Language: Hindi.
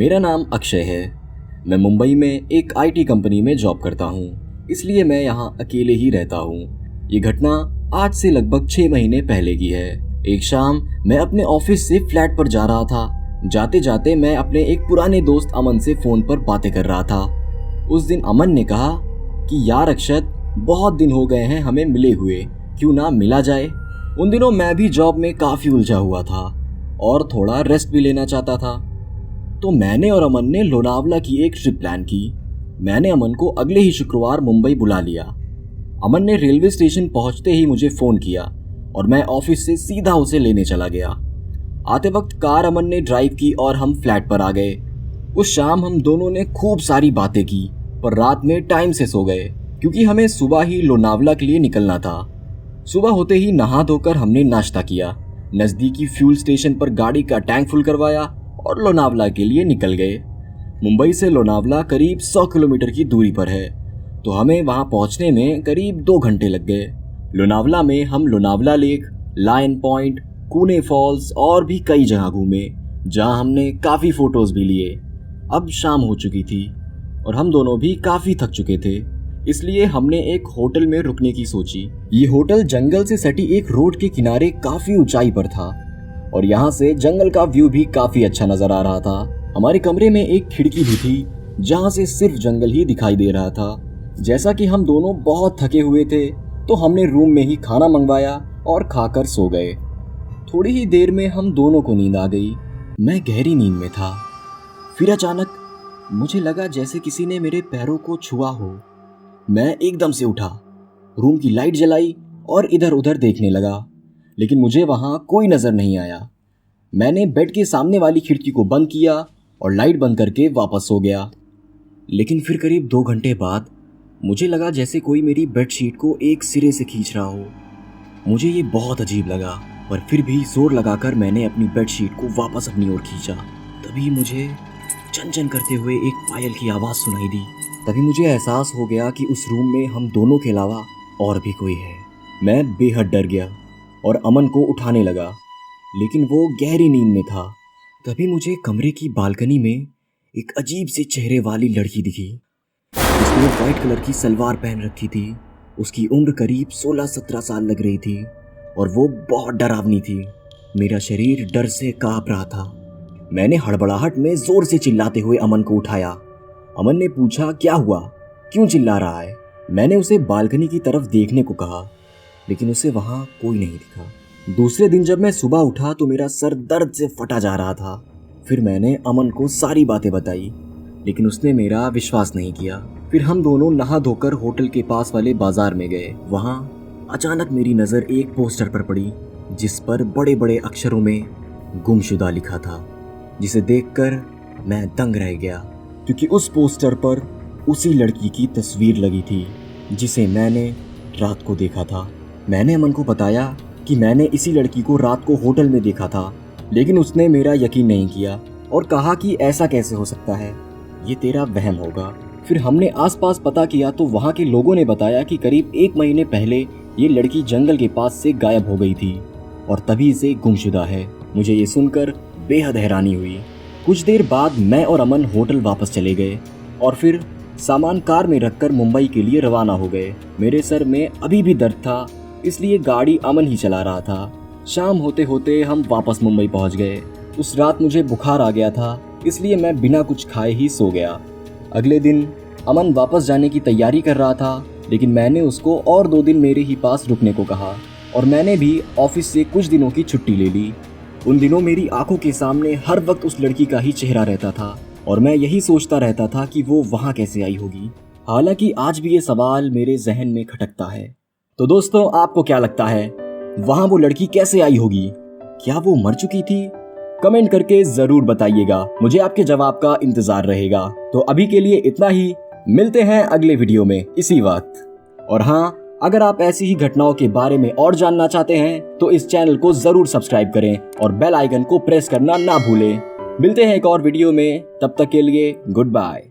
मेरा नाम अक्षय है। मैं मुंबई में एक आईटी कंपनी में जॉब करता हूँ, इसलिए मैं यहाँ अकेले ही रहता हूँ। ये घटना आज से लगभग 6 महीने पहले की है। एक शाम मैं अपने ऑफिस से फ्लैट पर जा रहा था। जाते जाते मैं अपने एक पुराने दोस्त अमन से फोन पर बातें कर रहा था। उस दिन अमन ने कहा कि यार अक्षत, बहुत दिन हो गए हैं हमें मिले हुए, क्यों ना मिला जाए। उन दिनों मैं भी जॉब में काफी उलझा हुआ था और थोड़ा रेस्ट भी लेना चाहता था। तो मैंने और अमन ने लोनावला की एक ट्रिप प्लान की। मैंने अमन को अगले ही शुक्रवार मुंबई बुला लिया। अमन ने रेलवे स्टेशन पहुंचते ही मुझे फोन किया और मैं ऑफिस से सीधा उसे लेने चला गया। आते वक्त कार अमन ने ड्राइव की और हम फ्लैट पर आ गए। उस शाम हम दोनों ने खूब सारी बातें की, पर रात में टाइम से सो गए क्योंकि हमें सुबह ही लोनावला के लिए निकलना था। सुबह होते ही नहा धोकर हमने नाश्ता किया, नजदीकी फ्यूल स्टेशन पर गाड़ी का टैंक फुल करवाया और लोनावला के लिए निकल गए। मुंबई से लोनावला करीब 100 किलोमीटर की दूरी पर है, तो हमें वहां पहुंचने में करीब 2 घंटे लग गए। लोनावला में हम Lonavala lake, lion point, Kune falls और भी कई जगह घूमे, जहां हमने काफी फोटोज भी लिए। अब शाम हो चुकी थी और हम दोनों भी काफी थक चुके थे, इसलिए हमने एक होटल में रुकने की सोची। ये होटल जंगल से सटी एक रोड के किनारे काफी ऊंचाई पर था और यहाँ से जंगल का व्यू भी काफी अच्छा नजर आ रहा था। हमारे कमरे में एक खिड़की भी थी जहाँ से सिर्फ जंगल ही दिखाई दे रहा था। जैसा कि हम दोनों बहुत थके हुए थे, तो हमने रूम में ही खाना मंगवाया और खाकर सो गए। थोड़ी ही देर में हम दोनों को नींद आ गई। मैं गहरी नींद में था। फिर अचानक मुझे लगा जैसे किसी ने मेरे पैरों को छुआ हो। मैं एकदम से उठा, रूम की लाइट जलाई और इधर उधर देखने लगा, लेकिन मुझे वहां कोई नजर नहीं आया। मैंने बेड के सामने वाली खिड़की को बंद किया और लाइट बंद करके वापस सो गया। लेकिन फिर करीब 2 घंटे बाद मुझे लगा जैसे कोई मेरी बेडशीट को एक सिरे से खींच रहा हो। मुझे ये बहुत अजीब लगा, पर फिर भी जोर लगाकर मैंने अपनी बेडशीट को वापस अपनी ओर खींचा। तभी मुझे चन-चन करते हुए एक पायल की आवाज़ सुनाई दी। तभी मुझे एहसास हो गया कि उस रूम में हम दोनों के अलावा और भी कोई है। मैं बेहद डर गया और अमन को उठाने लगा, लेकिन वो गहरी नींद में था। तभी मुझे कमरे की बालकनी में एक अजीब से चेहरे वाली लड़की दिखी। उसने वाइट कलर की सलवार पहन रखी थी। उसकी उम्र करीब 16-17 साल लग रही थी और वो बहुत डरावनी थी। मेरा शरीर डर से कांप रहा था। मैंने हड़बड़ाहट में जोर से चिल्लाते हुए अमन को उठाया। अमन ने पूछा, क्या हुआ, क्यों चिल्ला रहा है? मैंने उसे बालकनी की तरफ देखने को कहा, लेकिन उसे वहां कोई नहीं दिखा। दूसरे दिन जब मैं सुबह उठा तो मेरा सर दर्द से फटा जा रहा था। फिर मैंने अमन को सारी बातें बताई, लेकिन उसने मेरा विश्वास नहीं किया। फिर हम दोनों नहा धोकर होटल के पास वाले बाजार में गए। वहां अचानक मेरी नजर एक पोस्टर पर पड़ी, जिस पर बड़े बड़े अक्षरों में गुमशुदा लिखा था, जिसे देखकर मैं दंग रह गया, क्योंकि उस पोस्टर पर उसी लड़की की तस्वीर लगी थी जिसे मैंने रात को देखा था। मैंने अमन को बताया कि मैंने इसी लड़की को रात को होटल में देखा था, लेकिन उसने मेरा यकीन नहीं किया और कहा कि ऐसा कैसे हो सकता है, ये तेरा वहम होगा। फिर हमने आसपास पता किया तो वहाँ के लोगों ने बताया कि करीब 1 महीने पहले ये लड़की जंगल के पास से गायब हो गई थी और तभी से गुमशुदा है। मुझे ये सुनकर बेहद हैरानी हुई। कुछ देर बाद मैं और अमन होटल वापस चले गए और फिर सामान कार में रखकर मुंबई के लिए रवाना हो गए। मेरे सर में अभी भी दर्द था, इसलिए गाड़ी अमन ही चला रहा था। शाम होते होते हम वापस मुंबई पहुंच गए। उस रात मुझे बुखार आ गया था, इसलिए मैं बिना कुछ खाए ही सो गया। अगले दिन अमन वापस जाने की तैयारी कर रहा था, लेकिन मैंने उसको और 2 दिन मेरे ही पास रुकने को कहा और मैंने भी ऑफिस से कुछ दिनों की छुट्टी ले ली। उन दिनों मेरी आंखों के सामने हर वक्त उस लड़की का ही चेहरा रहता था और मैं यही सोचता रहता था कि वो वहां कैसे आई होगी। हालांकि आज भी ये सवाल मेरे जहन में खटकता है। तो दोस्तों, आपको क्या लगता है, वहां वो लड़की कैसे आई होगी? क्या वो मर चुकी थी? कमेंट करके जरूर बताइएगा, मुझे आपके जवाब का इंतजार रहेगा। तो अभी के लिए इतना ही, मिलते हैं अगले वीडियो में इसी वक्त। और हाँ, अगर आप ऐसी ही घटनाओं के बारे में और जानना चाहते हैं तो इस चैनल को जरूर सब्सक्राइब करें और बेल आइकन को प्रेस करना ना भूलें। मिलते हैं एक और वीडियो में, तब तक के लिए गुड बाय।